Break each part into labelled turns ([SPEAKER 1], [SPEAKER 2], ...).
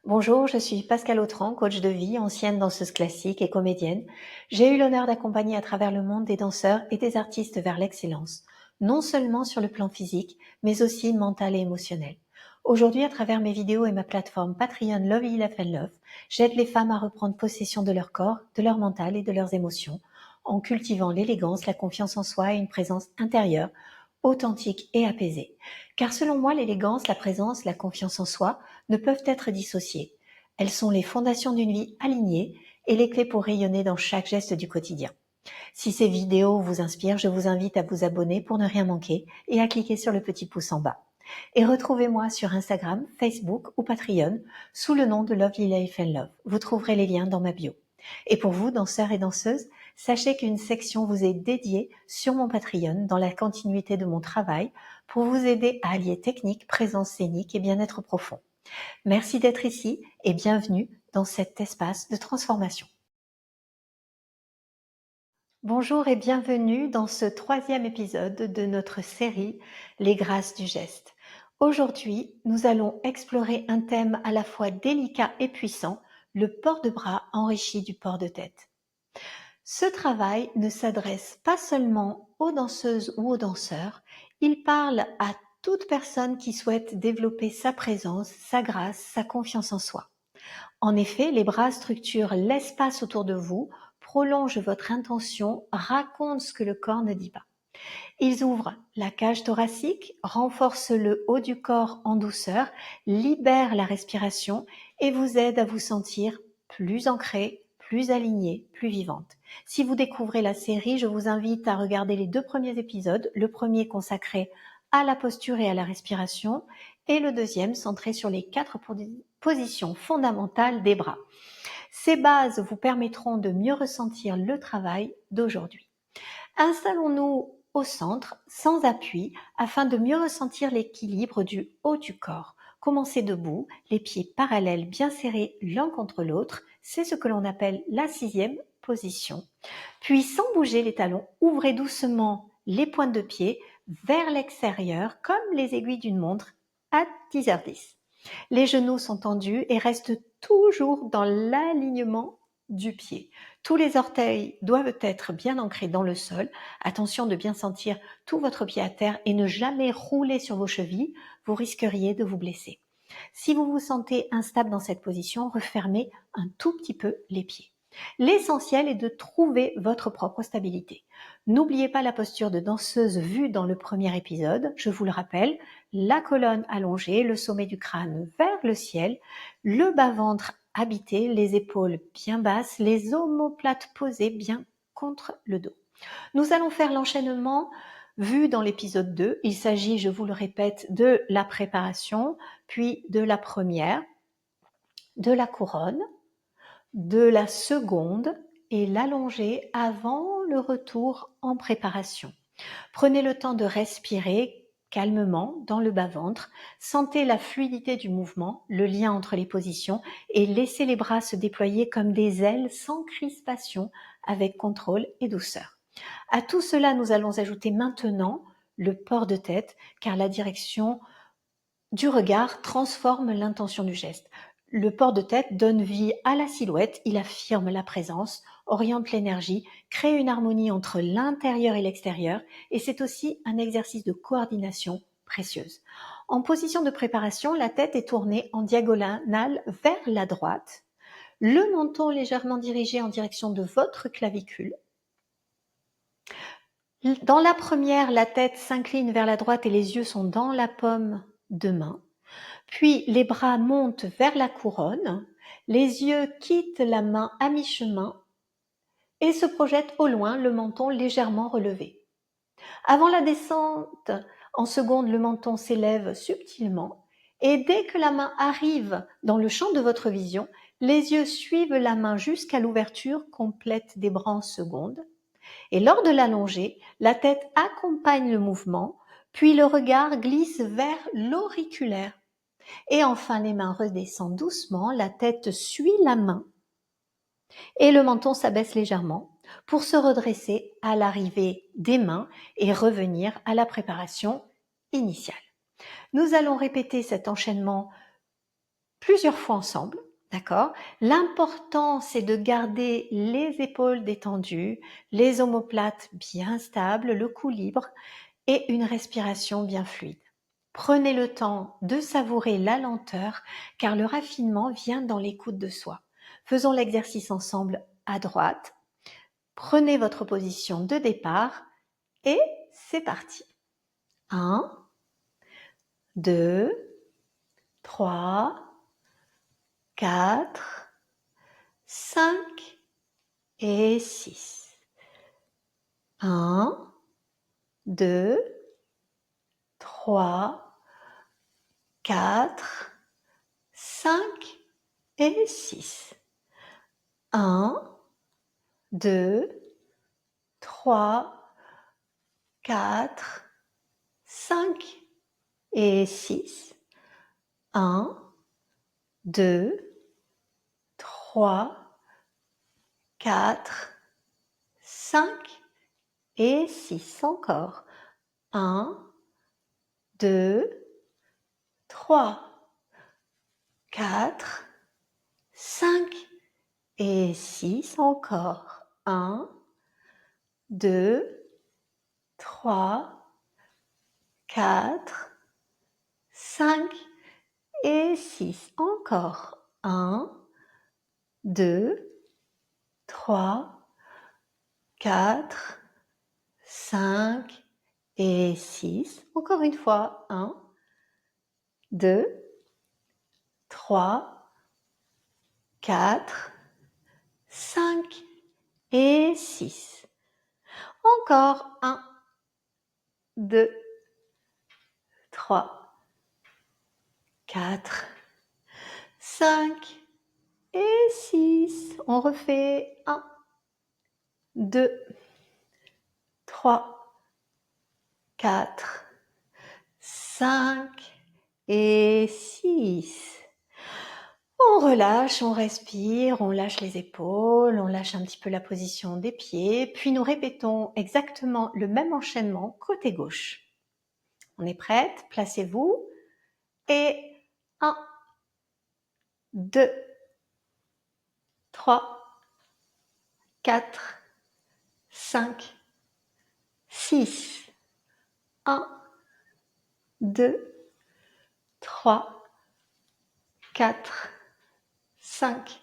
[SPEAKER 1] Bonjour, je suis Pascal Autran, coach de vie, ancienne danseuse classique et comédienne. J'ai eu l'honneur d'accompagner à travers le monde des danseurs et des artistes vers l'excellence, non seulement sur le plan physique, mais aussi mental et émotionnel. Aujourd'hui, à travers mes vidéos et ma plateforme Patreon Love Life and Love, j'aide les femmes à reprendre possession de leur corps, de leur mental et de leurs émotions, en cultivant l'élégance, la confiance en soi et une présence intérieure, authentique et apaisée. Car selon moi, l'élégance, la présence, la confiance en soi ne peuvent être dissociées. Elles sont les fondations d'une vie alignée et les clés pour rayonner dans chaque geste du quotidien. Si ces vidéos vous inspirent, je vous invite à vous abonner pour ne rien manquer et à cliquer sur le petit pouce en bas. Et retrouvez-moi sur Instagram, Facebook ou Patreon sous le nom de Lovely Life and Love. Vous trouverez les liens dans ma bio. Et pour vous, danseurs et danseuses, sachez qu'une section vous est dédiée sur mon Patreon dans la continuité de mon travail pour vous aider à allier technique, présence scénique et bien-être profond. Merci d'être ici et bienvenue dans cet espace de transformation. Bonjour et bienvenue dans ce 3e épisode de notre série Les grâces du geste. Aujourd'hui, nous allons explorer un thème à la fois délicat et puissant, le port de bras enrichi du port de tête. Ce travail ne s'adresse pas seulement aux danseuses ou aux danseurs, il parle à toute personne qui souhaite développer sa présence, sa grâce, sa confiance en soi. En effet, les bras structurent l'espace autour de vous, prolongent votre intention, racontent ce que le corps ne dit pas. Ils ouvrent la cage thoracique, renforcent le haut du corps en douceur, libèrent la respiration et vous aident à vous sentir plus ancré, plus aligné, plus vivante. Si vous découvrez la série, je vous invite à regarder les 2 premiers épisodes, le premier consacré à la posture et à la respiration et le deuxième centré sur les 4 positions fondamentales des bras. Ces bases vous permettront de mieux ressentir le travail d'aujourd'hui. Installons-nous au centre, sans appui, afin de mieux ressentir l'équilibre du haut du corps. Commencez debout, les pieds parallèles bien serrés l'un contre l'autre, c'est ce que l'on appelle la 6e position. Puis sans bouger les talons, ouvrez doucement les pointes de pied vers l'extérieur comme les aiguilles d'une montre à 10h10. Les genoux sont tendus et restent toujours dans l'alignement du pied. Tous les orteils doivent être bien ancrés dans le sol. Attention de bien sentir tout votre pied à terre et ne jamais rouler sur vos chevilles. Vous risqueriez de vous blesser. Si vous vous sentez instable dans cette position, refermez un tout petit peu les pieds. L'essentiel est de trouver votre propre stabilité. N'oubliez pas la posture de danseuse vue dans le premier épisode. Je vous le rappelle, la colonne allongée, le sommet du crâne vers le ciel, le bas-ventre habité, les épaules bien basses, les omoplates posées bien contre le dos. Nous allons faire l'enchaînement vu dans l'épisode 2. Il s'agit, je vous le répète, de la préparation, puis de la première, de la couronne, de la seconde et l'allonger avant le retour en préparation. Prenez le temps de respirer calmement dans le bas-ventre, sentez la fluidité du mouvement, le lien entre les positions et laissez les bras se déployer comme des ailes sans crispation, avec contrôle et douceur. À tout cela, nous allons ajouter maintenant le port de tête, car la direction du regard transforme l'intention du geste. Le port de tête donne vie à la silhouette, il affirme la présence, oriente l'énergie, crée une harmonie entre l'intérieur et l'extérieur, et c'est aussi un exercice de coordination précieuse. En position de préparation, la tête est tournée en diagonale vers la droite, le menton légèrement dirigé en direction de votre clavicule. Dans la première, la tête s'incline vers la droite et les yeux sont dans la paume de main. Puis les bras montent vers la couronne, les yeux quittent la main à mi-chemin et se projettent au loin, le menton légèrement relevé. Avant la descente, en seconde, le menton s'élève subtilement et dès que la main arrive dans le champ de votre vision, les yeux suivent la main jusqu'à l'ouverture complète des bras en seconde. Et lors de l'allongée, la tête accompagne le mouvement, puis le regard glisse vers l'auriculaire. Et enfin, les mains redescendent doucement, la tête suit la main et le menton s'abaisse légèrement pour se redresser à l'arrivée des mains et revenir à la préparation initiale. Nous allons répéter cet enchaînement plusieurs fois ensemble, d'accord? L'important, c'est de garder les épaules détendues, les omoplates bien stables, le cou libre et une respiration bien fluide. Prenez le temps de savourer la lenteur car le raffinement vient dans l'écoute de soi. Faisons l'exercice ensemble à droite. Prenez votre position de départ et c'est parti. 1, 2, 3, 4, 5 et 6. 1, 2, 3, 4, 5 et 6. 1, 2, 3, 4, 5 et 6. 1, 2, 3, 4, 5 et 6. Encore. 1, 2, 3, 4, 5 et 6. Encore. 1, 2, 3, 4, 5 et 6. Encore. 1, 2, 3, 4, 5 et 6. Encore une fois. 1, 2, 3, 4, 5 et 6. Encore. 1, 2, 3, 4, 5 et 6. On refait. 1, 2, 3, 4, 5 et 6. On relâche, on respire, on lâche les épaules, on lâche un petit peu la position des pieds, puis nous répétons exactement le même enchaînement côté gauche. On est prête? Placez-vous. Et 1, 2, 3, 4, 5, 6. 1, 2, 3, 4, 5,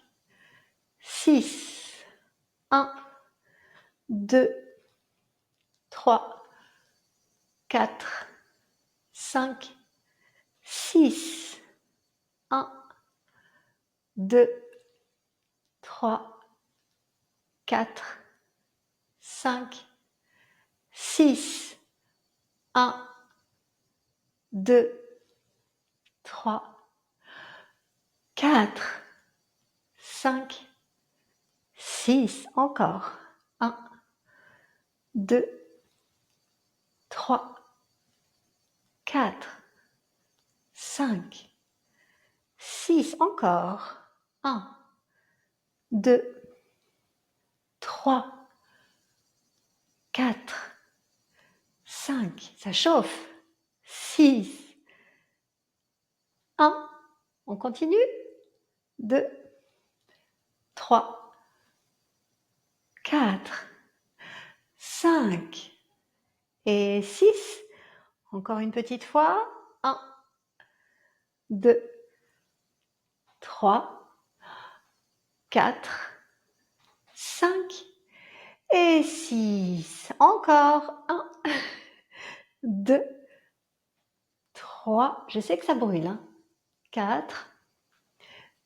[SPEAKER 1] 6. 1, 2, 3, 4, 5, 6. 1, 2, 3, 4, 5, 6. 1, 2, 3, 4, 5, 6. Encore. 1, 2, 3, 4, 5, 6. Encore. 1, 2, 3, 4, 5. Ça chauffe. 6. 1. On continue. 2, 3, 4, 5 et 6. Encore une petite fois. 1, 2, 3, 4, 5 et 6. Encore. 1, 2, 3. Je sais que ça brûle. 4,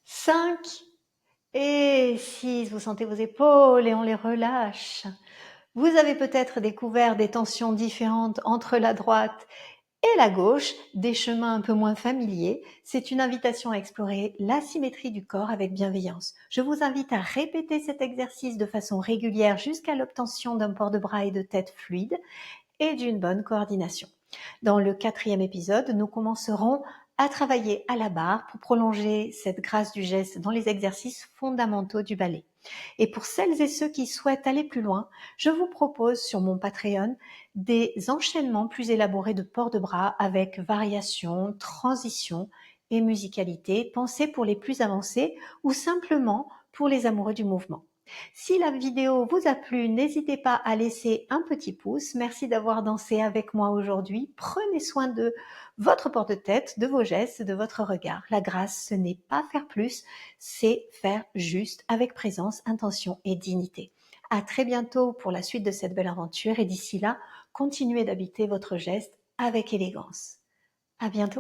[SPEAKER 1] 5 et 6. Vous sentez vos épaules et on les relâche. Vous avez peut-être découvert des tensions différentes entre la droite et la gauche, des chemins un peu moins familiers. C'est une invitation à explorer la symétrie du corps avec bienveillance. Je vous invite à répéter cet exercice de façon régulière jusqu'à l'obtention d'un port de bras et de tête fluide et d'une bonne coordination. Dans le 4e épisode, nous commencerons à travailler à la barre pour prolonger cette grâce du geste dans les exercices fondamentaux du ballet. Et pour celles et ceux qui souhaitent aller plus loin, je vous propose sur mon Patreon des enchaînements plus élaborés de port de bras avec variations, transitions et musicalité pensée pour les plus avancés ou simplement pour les amoureux du mouvement. Si la vidéo vous a plu, n'hésitez pas à laisser un petit pouce. Merci d'avoir dansé avec moi aujourd'hui. Prenez soin de votre porte-tête, de vos gestes, de votre regard. La grâce, ce n'est pas faire plus, c'est faire juste avec présence, intention et dignité. À très bientôt pour la suite de cette belle aventure et d'ici là, continuez d'habiter votre geste avec élégance. À bientôt.